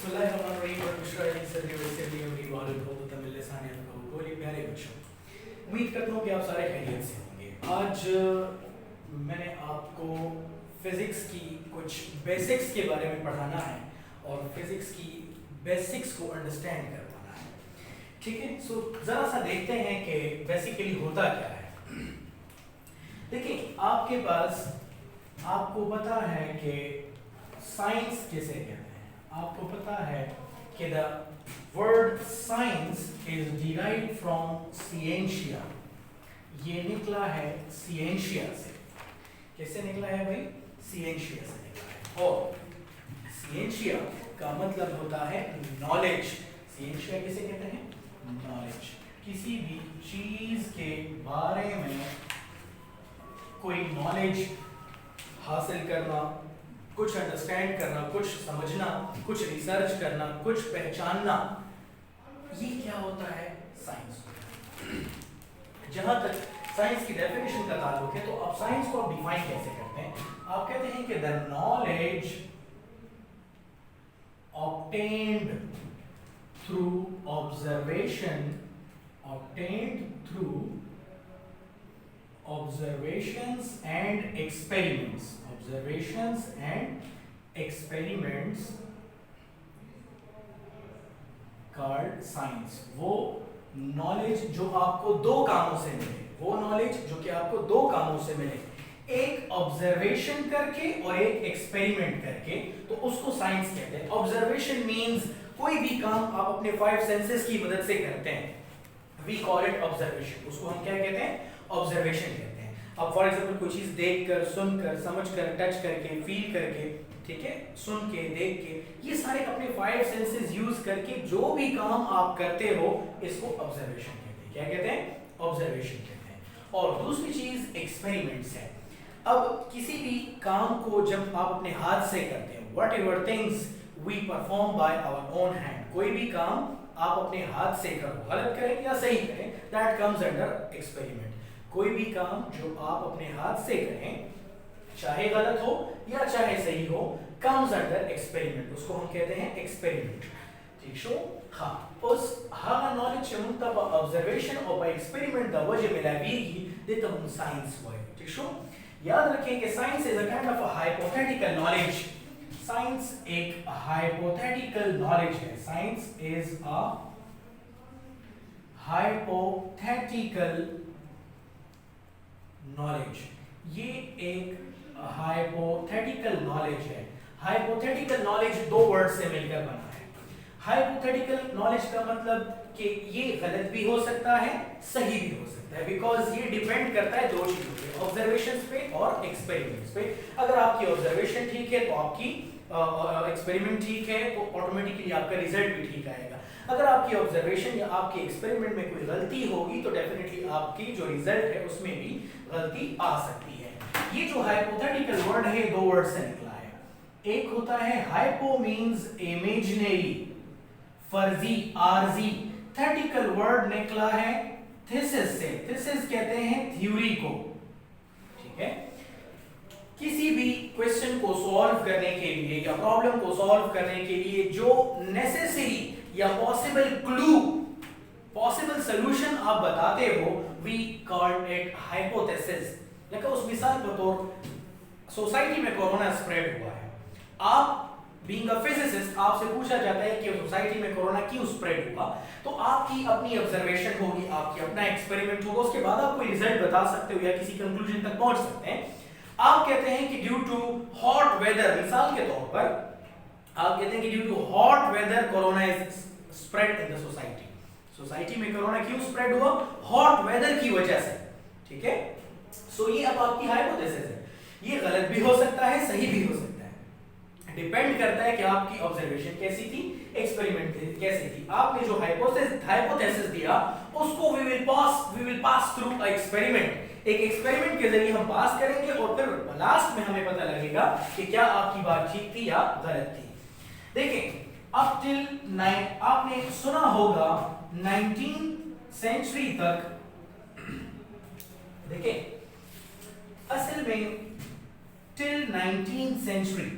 प्यारे बच्चों, उम्मीद करता हूँ कि आप सारे खैरियत से होंगे। आज मैंने आपको फिजिक्स की कुछ बेसिक्स के बारे में पढ़ाना है और फिजिक्स की बेसिक्स को अंडरस्टैंड करवाना है। ठीक है, सो जरा सा देखते हैं कि बेसिकली होता क्या है। देखिए, आपके पास आपको पता है कि साइंस किसे कहते हैं। आपको पता है कि the word science is derived from scientia. ये निकला है सिएंशिया से। किससे निकला है भाई? सिएंशिया से निकला है। और सिएंशिया का मतलब होता है नॉलेज। सिएंशिया किसे कहते हैं? नॉलेज। किसी भी चीज के बारे में कोई नॉलेज हासिल करना, कुछ अंडरस्टैंड करना, कुछ समझना, कुछ रिसर्च करना, कुछ पहचानना, ये क्या होता है? साइंस। जहां तक साइंस की डेफिनेशन का ताल्लुक है, तो आप साइंस को डिफाइन कैसे करते हैं? आप कहते हैं कि the knowledge obtained through observation observations and experiments called science। वो नॉलेज जो आपको दो कामों से मिले, वो नॉलेज जो कि आपको दो कामों से मिले, एक ऑब्जर्वेशन करके और एक एक्सपेरिमेंट करके, तो उसको साइंस कहते हैं। ऑब्जर्वेशन मींस कोई भी काम आप अपने 5 सेंसेस की मदद से करते हैं, वी कॉल इट ऑब्जर्वेशन। उसको हम क्या कहते हैं? ऑब्जर्वेशन कहते हैं। अब फॉर एग्जांपल कोई चीज देखकर, सुनकर, समझकर, टच करके, फील करके, ठीक है, सुन के, देख के, ये सारे अपने 5 सेंसेस यूज करके जो भी काम आप करते हो, इसको ऑब्जर्वेशन कहते हैं। क्या कहते हैं? ऑब्जर्वेशन कहते हैं। और दूसरी चीज एक्सपेरिमेंट्स है। अब किसी भी काम को जब आप अपने हाथ से करते हैं, whatever things we perform by our own hand, कोई भी काम आप अपने हाथ से करो, गलत करें या सही करें, दैट कम्स अंडर एक्सपेरिमेंट। कोई भी काम जो आप अपने हाथ से करें, चाहे गलत हो या चाहे सही हो, कम्स अंडर एक्सपेरिमेंट। उसको हम कहते हैं एक्सपेरिमेंट। ठीक शो? हाँ, उस हाँ नॉलेज मुंतबा ऑब्जर्वेशन और बाय एक्सपेरिमेंट द वजह मिलावीगी देता हूं साइंस हुआ। ठीक शो? याद रखें कि science is a kind of a hypothetical knowledge. Science एक हाइपोथेटिकल नॉलेज है। Science is a hypothetical knowledge. ये एक हाइपोथेटिकल नॉलेज है। हाइपोथेटिकल नॉलेज दो वर्ड से मिलकर बना है। हाइपोथेटिकल नॉलेज का मतलब कि ये गलत भी हो सकता है, सही भी हो सकता है, बिकॉज ये डिपेंड करता है दो चीजों पे, ऑब्जर्वेशंस पे और एक्सपेरिमेंट्स पे। अगर आपकी ऑब्जर्वेशन ठीक है तो आपकी एक्सपेरिमेंट ठीक है, तो ऑटोमेटिकली आपका रिजल्ट भी ठीक आएगा। अगर आपकी ऑब्जर्वेशन या आपके एक्सपेरिमेंट में कोई गलती होगी तो डेफिनेटली आपकी जो रिजल्ट है उसमें भी गलती आ सकती है। ये जो हाइपोथेटिकल वर्ड है, दो वर्ड से निकला है। एक होता है हाइपो मींस इमेजिनरी, फर्जी, आरजी। थेटिकल वर्ड निकला है थीसिस से। थीसिस कहते हैं थ्योरी को। ठीक है, किसी भी क्वेश्चन को सॉल्व करने के लिए या प्रॉब्लम को सॉल्व करने के लिए जो नेसेसरी या पॉसिबल क्लू, पॉसिबल सॉल्यूशन आप बताते हो, वी कॉल इट हाइपोथेसिस। देखो, उस मिसाल के तौर सोसाइटी में कोरोना स्प्रेड हुआ है। आप बीइंग अ फिजिसिस्ट, आपसे पूछा जाता है कि सोसाइटी में कोरोना क्यों स्प्रेड हुआ, तो आपकी अपनी ऑब्जर्वेशन होगी, आपकी अपना एक्सपेरिमेंट होगा, उसके बाद आप कोई रिजल्ट बता सकते हो या किसी कंक्लूजन तक पहुंच सकते हैं। आप कहते हैं कि ड्यू टू हॉट वेदर, मिसाल के तौर पर आप कहते हैं कि due to hot weather corona is spread in the society. Society में कोरोना क्यों स्प्रेड हुआ? हॉट वेदर की वजह से। ठीक है, सो ये अब आपकी हाइपोथेसिस है। ये गलत भी हो सकता है, सही भी हो सकता है, डिपेंड करता है कि आपकी ऑब्जर्वेशन कैसी थी, एक्सपेरिमेंट कैसी थी। आपने जो हाइपोथेसिस दिया, उसको we will pass through a experiment. एक एक्सपेरिमेंट के जरिए हम पास करेंगे और फिर लास्ट में हमें पता लगेगा कि क्या आपकी बात ठीक थी या गलत थी। देखिए, अप टिल आपने सुना होगा 19th सेंचुरी तक, देखिए असल में till 19th century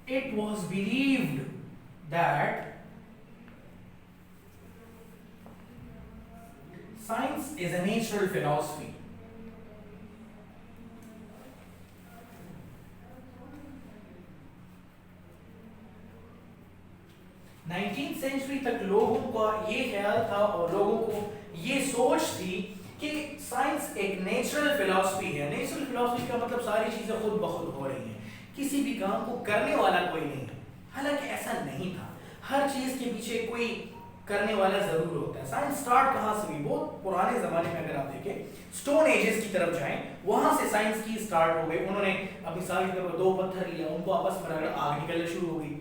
it was believed that science is a natural philosophy. Nineteen century तक लोगों का ये ख्याल था और लोगों को ये सोच थी कि साइंस एक नेचुरल फिलॉसफी है। नेचुरल फिलॉसफी का मतलब सारी चीजें खुद ब खुद हो रही हैं, किसी भी काम को करने वाला कोई नहीं है। हालांकि ऐसा नहीं था, हर चीज के पीछे कोई करने वाला जरूर होता है। साइंस स्टार्ट कहाँ से हुई? बहुत पुराने जमाने में अगर आप देखें, स्टोन एजेस की तरफ जाएं, वहां से साइंस की स्टार्ट हो गई। उन्होंने अपनी सारी तरफ दो पत्थर लिया, उनको आपस में रगड़ा, आग निकलना शुरू हो गई।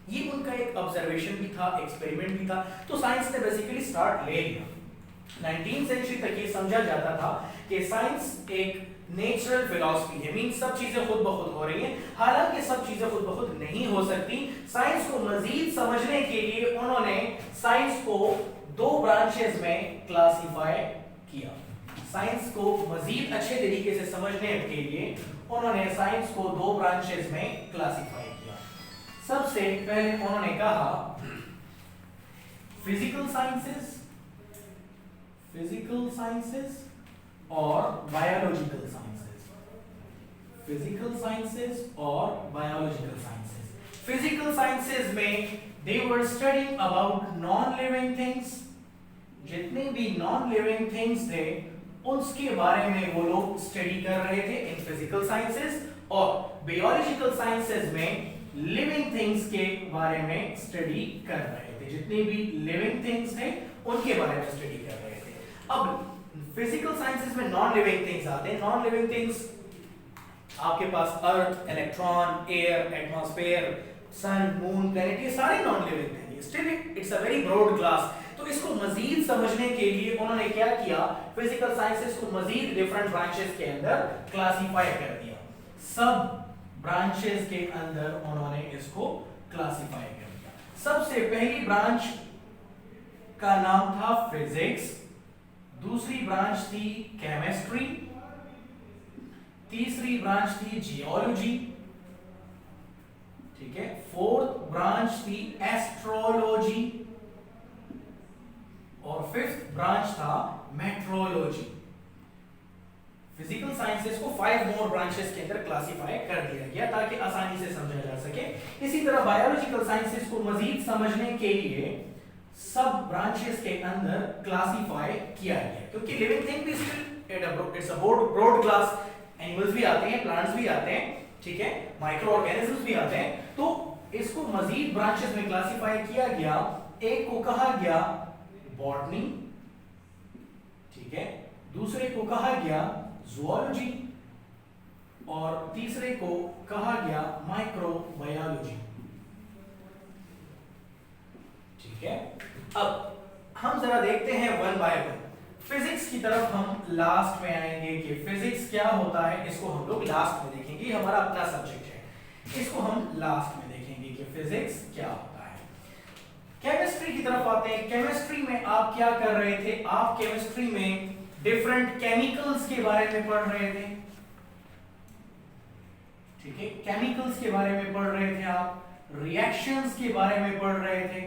ये उनका एक ऑब्जर्वेशन भी था, एक्सपेरिमेंट भी था। तो साइंस ने बेसिकली स्टार्ट ले लिया। 19th सेंचुरी तक ये समझा जाता था कि साइंस एक नेचुरल फिलॉसफी है, मींस सब चीजें खुद ब खुद हो रही हैं। हालांकि सब चीजें खुद ब खुद नहीं हो सकती। साइंस को मजीद समझने के लिए उन्होंने साइंस को दो ब्रांचेस में क्लासिफाई किया। साइंस को मजीद अच्छे तरीके से समझने के लिए उन्होंने साइंस को दो ब्रांचेस में क्लासिफाई किया। सबसे पहले उन्होंने कहा फिजिकल साइंसेस और बायोलॉजिकल साइंसेस। फिजिकल साइंसेस और बायोलॉजिकल साइंसेस। फिजिकल साइंसेस में they were studying about non living things। जितने भी नॉन लिविंग थिंग्स थे उसके बारे में वो लोग स्टडी कर रहे थे इन फिजिकल साइंसेस। और बायोलॉजिकल साइंसेस में लिविंग थिंग्स के बारे में स्टडी कर रहे थे। जितने भी लिविंग थिंग्स थे उनके बारे में स्टडी कर रहे थे। अब फिजिकल साइंसेस में नॉन लिविंग थिंग्स आते हैं। नॉन लिविंग थिंग्स आपके पास earth, electron, air, atmosphere, sun, moon, planet, ये सारे non living things. Still it's a very broad class. तो इसको मजीद समझने के लिए उन्होंने क्या किया, फिजिकल साइंसेस को मजीद डिफरेंट ब्रांचेस के अंदर क्लासिफाई कर दिया। सब ब्रांचेस के अंदर उन्होंने इसको क्लासिफाई कर दिया। सबसे पहली ब्रांच का नाम था फिजिक्स, दूसरी ब्रांच थी केमिस्ट्री, तीसरी ब्रांच थी जियोलॉजी, ठीक है, फोर्थ ब्रांच थी एस्ट्रोलॉजी और फिफ्थ ब्रांच था मेट्रोलॉजी। फिजिकल साइंसेस को 5 मोर ब्रांचेस के अंदर क्लासिफाई कर दिया गया ताकि आसानी से समझा जा सके। इसी तरह बायोलॉजिकल साइंसेस को मजीद समझने के लिए सब ब्रांचेस के अंदर क्लासिफाई किया गया, क्योंकि लिविंग थिंग भी still it's a broad class. Animals भी आते हैं, प्लांट्स भी आते हैं, ठीक है, माइक्रो ऑर्गेनिजम्स भी आते हैं। तो इसको मजीद ब्रांचेस में क्लासिफाई किया गया। एक को कहा गया बॉटनी, ठीक है, दूसरे को कहा गया ज़ूलॉजी और तीसरे को कहा गया माइक्रोबायोलॉजी, ठीक है। अब हम जरा देखते हैं वन बाय वन। फिजिक्स की तरफ हम लास्ट में आएंगे कि फिजिक्स क्या होता है, इसको हम लोग लास्ट में देखेंगे। हमारा अपना सब्जेक्ट है, इसको हम लास्ट में देखेंगे कि फिजिक्स क्या होता है। केमिस्ट्री की तरफ आते हैं। केमिस्ट्री में आप क्या कर रहे थे? आप केमिस्ट्री में डिफरेंट केमिकल्स के बारे में पढ़ रहे थे, ठीक है, केमिकल्स के बारे में पढ़ रहे थे, आप रिएक्शंस के बारे में पढ़ रहे थे,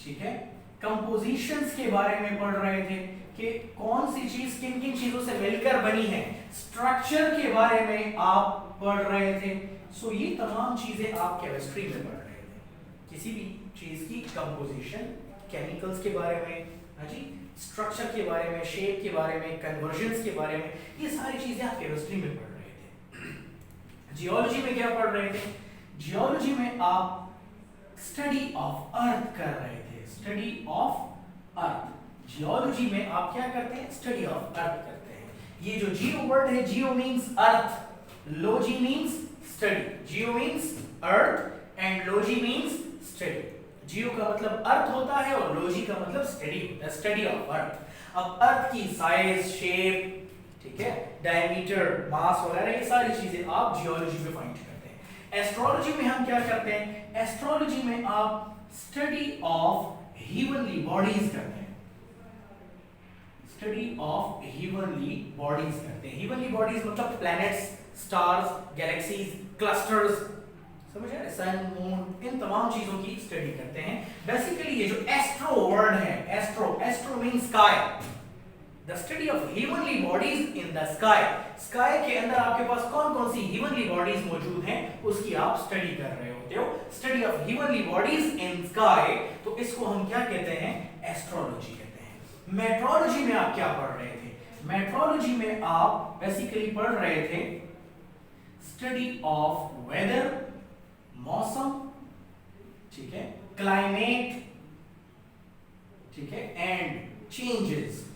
ठीक है, कंपोजिशंस के बारे में पढ़ रहे थे कि कौन सी चीज किन किन चीजों से मिलकर बनी है, स्ट्रक्चर के बारे में आप पढ़ रहे थे। सो ये तमाम चीजें आप केमिस्ट्री में पढ़ रहे थे। किसी भी चीज की कंपोजिशन, केमिकल्स के बारे में, हाँ जी, स्ट्रक्चर के बारे में, शेप के बारे में, कन्वर्जन्स के बारे में, ये सारी चीजें आप केमिस्ट्री में पढ़ रहे थे। जियोलॉजी में क्या पढ़ रहे थे? जियोलॉजी में आप स्टडी ऑफ अर्थ कर रहे थे। Study of earth. जियोलॉजी में आप क्या करते हैं? स्टडी ऑफ अर्थ करते हैं। ये जो जियो वर्ड है, geo means earth, logy means study. Geo means earth and logy means study. Geo का मतलब अर्थ होता है और लॉजी का मतलब स्टडी होता है, स्टडी ऑफ अर्थ। अब अर्थ की साइज, शेप, ठीक है, डायमीटर, मास वगैरह, ये सारी चीजें आप जियोलॉजी में फाइंड करते हैं। एस्ट्रोलॉजी में हम क्या करते हैं? एस्ट्रोलॉजी में आप स्टडी ऑफ हेवनली बॉडीज करते हैं। स्टडी ऑफ हेवनली बॉडीज करते हैं। हेवनली बॉडीज मतलब प्लैनेट्स, स्टार्स, गैलेक्सीज, क्लस्टर्स, समझ आया? सन, मून, इन तमाम चीजों की स्टडी करते हैं। बेसिकली ये जो एस्ट्रो वर्ड है, astro means sky, the study of heavenly bodies in the sky. Sky के अंदर आपके पास कौन कौन सी हेवनली बॉडीज मौजूद हैं, उसकी आप स्टडी कर रहे होते हो। Study of heavenly bodies in sky, तो इसको हम क्या कहते हैं? एस्ट्रोलॉजी कहते हैं। मेट्रोलॉजी में आप क्या पढ़ रहे थे? मेट्रोलॉजी में आप बेसिकली पढ़ रहे थे स्टडी ऑफ वेदर, मौसम, ठीक है, क्लाइमेट, ठीक है, एंड चेंजेस